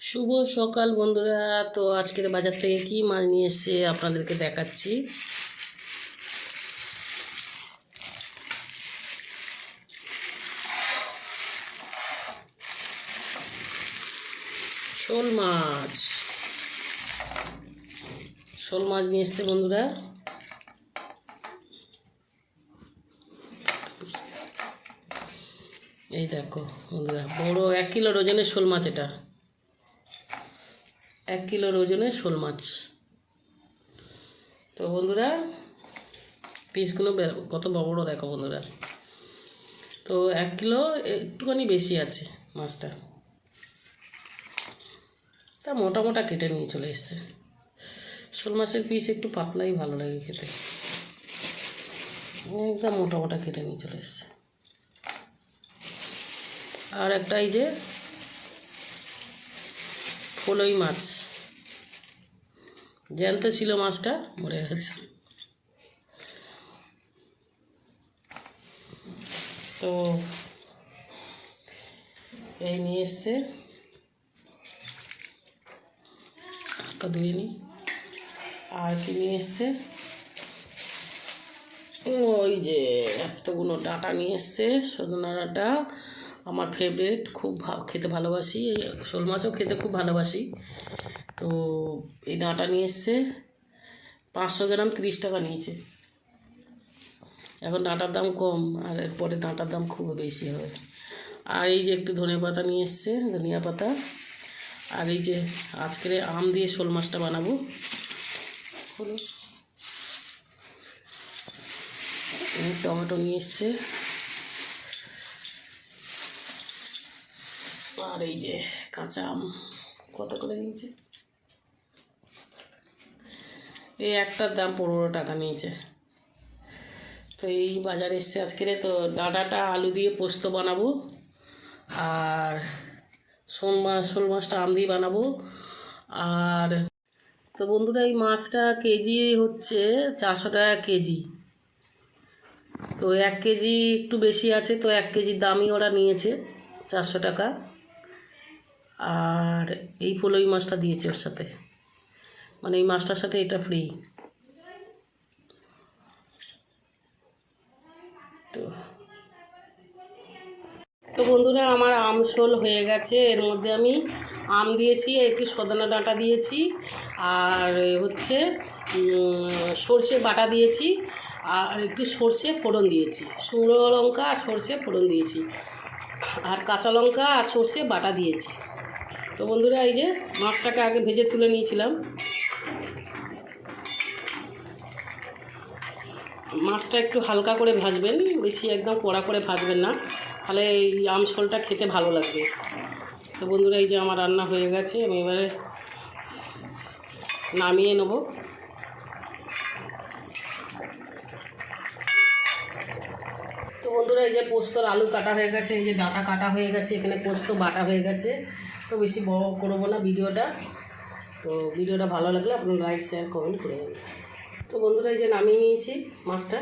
শুভ সকাল বন্ধুরা। তো আজকের বাজার থেকে কি মাছ নিয়ে এসেছে আপনাদেরকে দেখাচ্ছি। শোল মাছ নিয়ে এসেছে বন্ধুরা। এই দেখো বন্ধুরা, বড় 1 কিলোর ওজনের শোল মাছ। এটা 1 কিলোর ওজনের শোল মাছ। তো বন্ধুরা পিসগুলো কত বড় বড় দেখো বন্ধুরা। তো 1 কিলো একটুখানি বেশি আছে মাছটা। তা মোটা মোটা কেটে নিয়ে চলে এসছে। শোল মাছের পিস একটু পাতলাই ভালো লাগে খেতে। একদম মোটা মোটা কেটে নিয়ে চলে এসছে। আর একটা এই যে ফলই মাছ, জ্যান্ত ছিল মাছটা, মরে গেছে। তো এই নিয়ে এসছে, হাতটা ধুয়ে নি। আর কি নিয়ে এসছে, ওই যে এতগুলো ডাঁটা নিয়ে এসছে, সজনা ডাঁটা। আমার ফেভারিট, খুব খেতে ভালোবাসি। এই শোল মাছও খেতে খুব ভালোবাসি। তো এই ডাঁটা নিয়ে এসছে 500 গ্রাম 30 টাকা নিয়েছে। এখন ডাঁটার দাম কম, আর এরপরে ডাঁটার দাম খুব বেশি হবে। আর এই যে একটু ধনে পাতা নিয়ে এসছে, ধনিয়া পাতা। আর এই যে আজকের আম দিয়ে শোল মাছটা বানাবো। হলো টমেটো নিয়ে এসছে। আর এই যে কাঁচা আম কত করে নিয়েছে, এই একটার দাম 15 টাকা নিয়েছে। তো এই বাজারে এসছে আজকের। তো ডাঁটাটা আলু দিয়ে পোস্ত বানাবো, আর শোল মাছটা আম দিয়ে বানাবো। আর তো বন্ধুরা এই মাছটা কেজি হচ্ছে 400 টাকা কেজি। তো 1 কেজি একটু বেশি আছে, তো 1 কেজির দামই ওরা নিয়েছে 400 টাকা। আর এই ফলই মাছটা দিয়েছে ওর সাথে, মানে এই মাছটার সাথে এটা ফ্রি। তো বন্ধুরা আমার আম শোল হয়ে গেছে। এর মধ্যে আমি আম দিয়েছি, একটু সজনা ডাঁটা দিয়েছি, আর হচ্ছে সর্ষে বাটা দিয়েছি, আর একটু সর্ষে ফোড়ন দিয়েছি, শুকনো লঙ্কা আর সর্ষে ফোড়ন দিয়েছি, আর কাঁচা লঙ্কা আর সর্ষে বাটা দিয়েছি। তো বন্ধুরা এই যে মাছটাকে আগে ভেজে তুলে নিয়েছিলাম। মাছটা একটু হালকা করে ভাজবেন, বেশি একদম কড়া করে ভাজবেন না, তাহলে এই আম শোলটা খেতে ভালো লাগবে। তো বন্ধুরা এই যে আমার রান্না হয়ে গেছে, আমি এবারে নামিয়ে নেব। তো বন্ধুরা এই যে পোস্তর আলু কাটা হয়ে গেছে, এই যে ডাঁটা কাটা হয়ে গেছে, এখানে পোস্ত বাটা হয়ে গেছে। তো বেশি বড় করবো না ভিডিওটা। তো ভিডিওটা ভালো লাগলে আপনারা লাইক শেয়ার কমেন্ট করে দেবেন। তো বন্ধুরা এই যে নামিয়ে নিয়েছি মাছটা।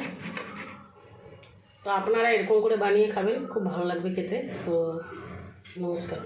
তো আপনারা এরকম করে বানিয়ে খাবেন, খুব ভালো লাগবে খেতে। তো নমস্কার।